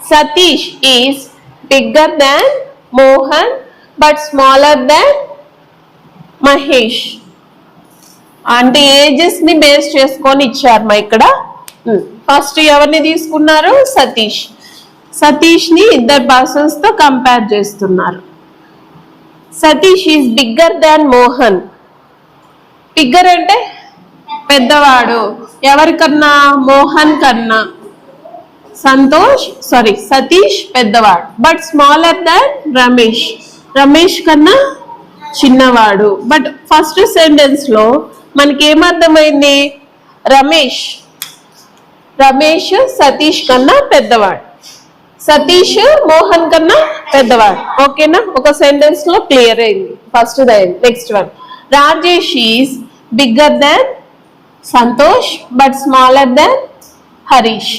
Satish is bigger than Mohan but smaller than Mahesh. అంటే ages ని base చేసుకొని ఇచ్చారు మా ఇక్కడ. ఫస్ట్ ఎవరిని తీసుకున్నారు? సతీష్. సతీష్ ని ఇద్దరు పర్సన్స్ తో కంపేర్ చేస్తున్నారు. Satish is bigger than Mohan. Bigger అంటే పెద్దవాడు. ఎవరికన్నా? మోహన్ కన్నా. సతీష్ పెద్దవాడు. But smaller than Ramesh. Ramesh కన్నా చిన్నవాడు. బట్ ఫస్ట్ సెంటెన్స్ లో మనకి ఏమర్థమైంది? రమేష్ సతీష్ కన్నా పెద్దవాడు. సతీష్ మోహన్ కన్నా పెద్దవాడు. ఓకేనా? ఒక సెంటెన్స్ లో క్లియర్ అయింది first దైన్. Next one, Rajesh is bigger than Santosh but smaller than Harish.